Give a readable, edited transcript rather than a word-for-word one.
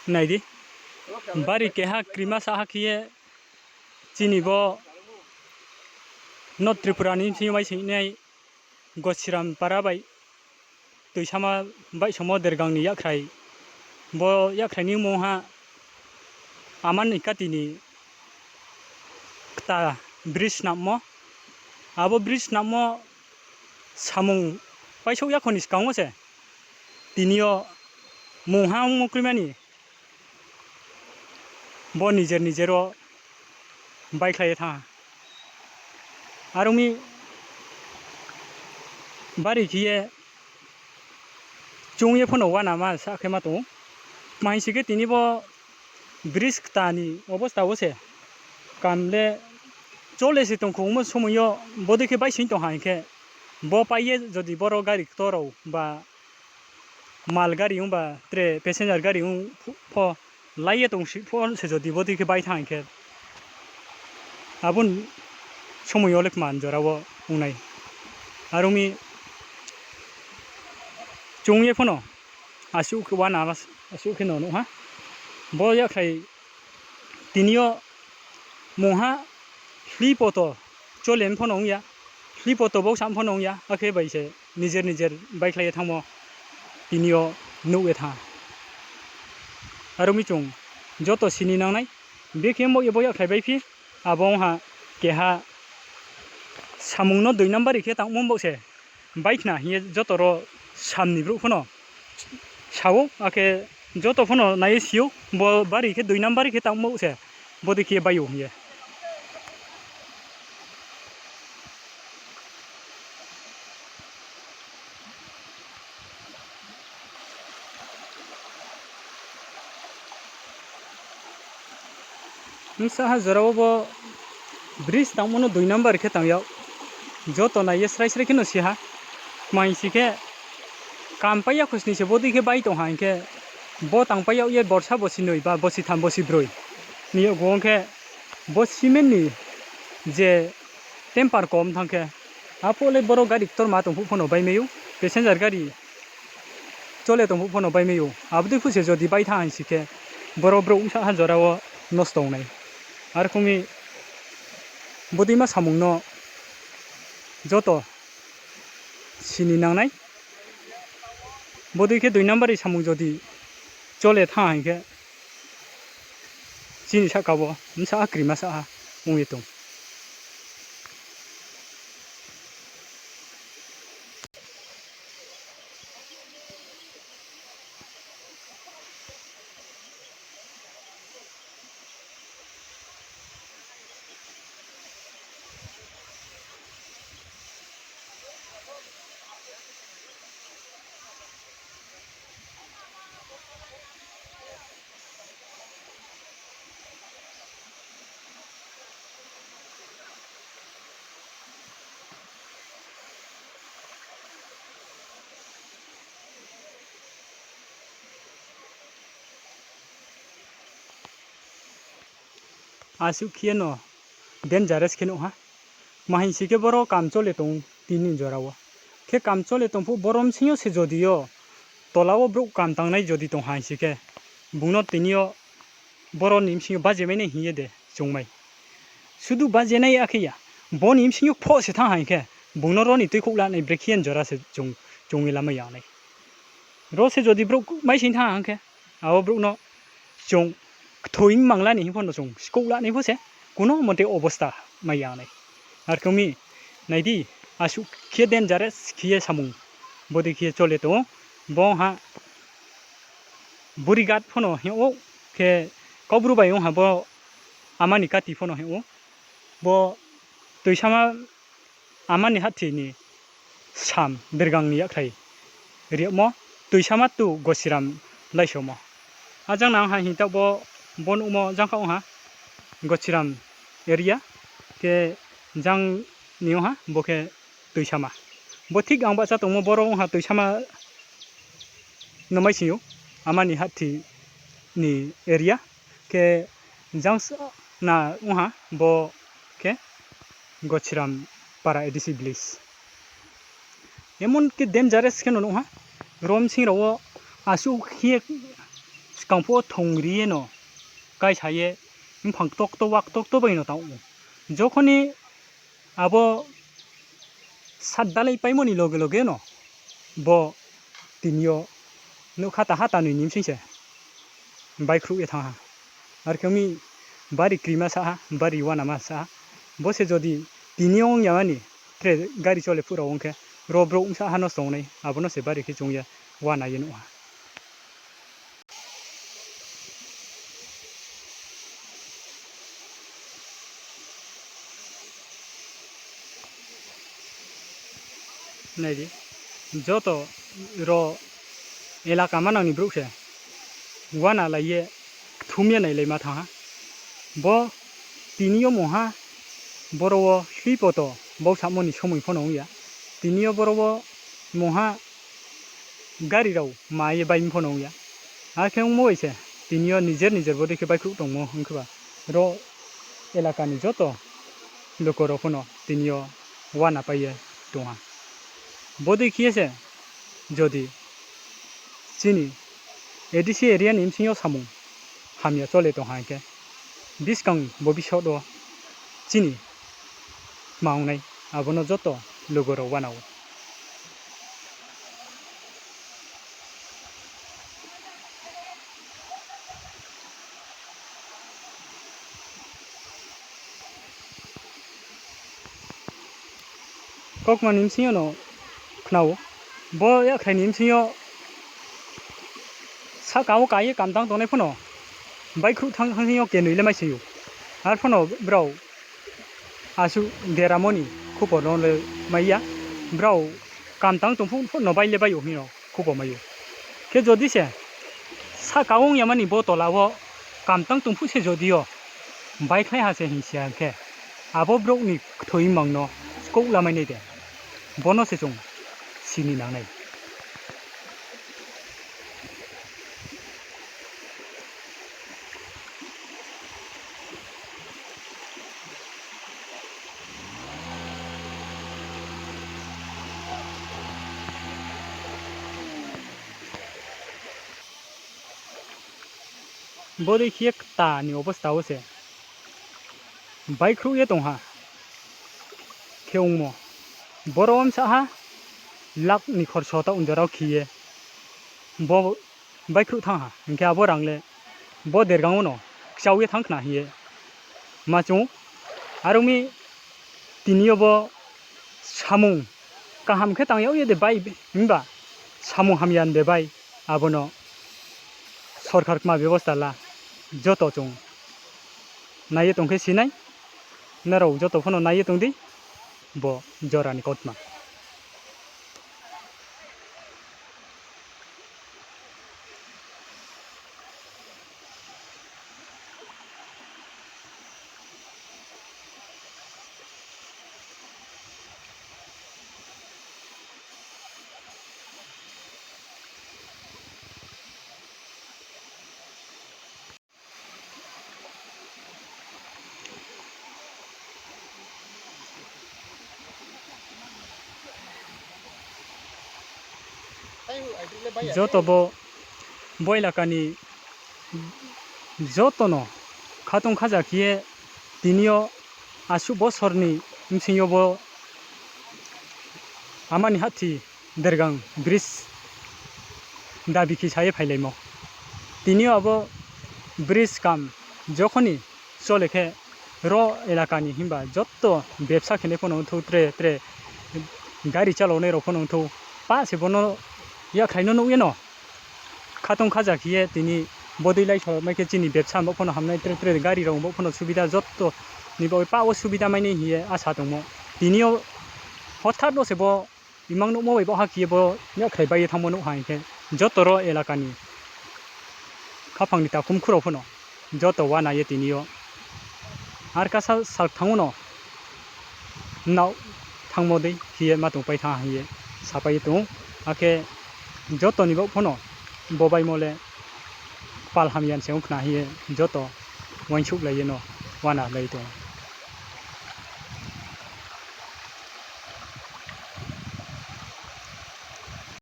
Này đi bari ke ha krima sa ha khie chini bo not Tripura ni si mai sing nei gosiram para bai tuisama bai somo dergang ni yakrai bo yakrai ni mo ha aman ni katini ta bridge namo abo bridge namo samung paisok yakonis kaungo se tinio mongha mokrimani bo nijero bike khai tha arumi bari khie chungye phono wana ma sa khema to maisi ke tini bo bridge tani obostha ose kamle chole se tong khongmo somoyo bodike bai sin to haike bo paiye jodi boro gari toro ba mal gari ba tre passenger gari pho laiye tong si phon se jodi bodike bai thaike abun somoyo lek man jorawo unai arumi chungye phono asu wana asu khino no ha bo ya khai tinio moha flipoto cholen phono ya flipoto bo sam phono ya akhe bai se nijer bike lai thangmo tinio nuwe tha arumi chung joto sini nangnai bekhe mo ye bo ya khai bai phi abong ha ke ha samung no 2 number ikhe tangmo bo se bike na hiye jotoro samni bru phono sawo ake joto phono nai siu bo bari ke 2 number ke tangmo se bodi ke bayo ye nsa ha jorao bo bridge tangmo no 2 number ke tangya joto na ye srai kino si ha mai si ke kampaya khusni se bodi ke bai to ha ke bo tangpaya ye borsa bosi noi ba bosi tham bosi broi ni gong ke bo cement ni je temper kom thangke apole boro gari tor ma tong phono bai meyu passenger gari chole tong phono bai meyu abdi khuse jodi bai tha han sike boro bro sa han jorao nosto nai ar khumi bodi ma samung no joto sini nangnai bodi ke 2 number samung jodi chole tha han ke sini sakabo nsa krima sa ungitong asu khieno dangerous kheno ha mahi sike boro kam chole tong tinin jorawo ke kam chole tong pu borom sinyo se jodio tolawo bro kam tangnai jodi tong ha sike bungno tinio boro nim sinyo baje mene hiye de chungmai sudu baje nai akhiya bon nim sinyo pho se tha ha ke bungno ro ni tui khokla nei brekhian jora se chungwi lama ya nai ro se jodi bro mai sin tha ha ke awo bro no chung thoing mangla ni phono chung skokla ni phose kuno mote obostha maya nai arkumi naidi asu khie dangerous khie samung bodi khie chole to bo ha burigat phono heo ke kobru bai ha bo amani kati phono heo bo toisama amani hathi ni sam bergang ni yakrai riamo toisama tu gosiram laisomo ajang nang ha hita bo bon umo jangkau ha gochiram area ke jang niu ha boke tuisama bo thik ang ba cha tongmo boro ha tuisama nomai siu amani hathi ni area ke jang na ha bo ke gochiram para edisi bliss emon ke dangerous ke no ha rom sing ro asu khie skangpo thongri no kai saye phang tok to wak tok to bai no tau jokhoni abo sat dalai paimoni loge loge no bo tinio no khata hata nui nim singse bai khru e thang ar kami bari krima sa bari wana ma sa bose jodi tinio yamani tre gari chole pura onke ro bro sa hano songnai abono se bari ki chungya wana yenu này đi gió to rồi là cả mà nào ni brụ xe qua nào lại ye thu miên này lại mà thằng ha bo tinio mo ha boro suy po to bo samo ni somoi phone ong ya tinio boro mo ha gari rau ma ye bai phone ong ya a kheng mo ise tinio nijer bodi ke bai khu tong mo hong khba ro elaka ni jo to lokoro phono tinio wana pa ye to ha bodi khiese jodi chini edisi area nim singyo samung hamya chole to ha ke biskang bobi shodo chini maungnai abono joto logoro wanao kokma nim singyo no knao bo ya khai nim singyo sa kawo kai kam dang tonai phono bai khru thang singyo ke nui le mai siu ar phono bro asu deramoni khupo non le maiya bro kam tang tong phu no bai le bai yo hino khupo mayu ke jodi se sa kaung yamani bo tolawo kam tang tong phu se jodio bai khai ha se hin sia ke abo bro ni thoi mangno ko la mai nei de bono se chung sini nang nai bodi khiek ta ni obostha ose bai khru ye tong ha kheung mo borom sa ha lak ni khorso ta underaw khiye bo bai khru thang ha inke abo rangle bo dergang no chawie thang khna hiye ma chu arumi tinio bo samung kaham khe tang ye de bai imba samung hamyan de bai abono सरकार मा व्यवस्था ला जतो chung naye tongkhe sinai naro joto phono naye tongdi bo jorani kotma joto bo boila kani joto no khatung khaja khie tinio asu bosorni msinyo bo amani hathi dergang bridge dabi ki saye phailemo tinio abo bridge kam jokhoni cholekhe ro elakani himba jotto ব্যবসা khene phono thu tre gari chalone ro phono thu pa se bono ya khaino no yeno khatung khaja khie tini bodi lai so mai ke chini ব্যবসা mo phono hamnai tre gari ro mo phono subida jotto ni bo pa o subida mai nei hiye asa dongmo tinio hothat no se bo imang no mo bai bo ha khie bo ya khai bai thangmo no ha ke jotoro elakani khapang ni ta khumkhuro phono joto wana ye tinio ar ka sal thangono naw thangmo dei hiye ma tung pai tha hiye sapai tung ake joto ni bo phono bobai mole pal hamian seung khna hiye joto wainchuk lai no wana lai to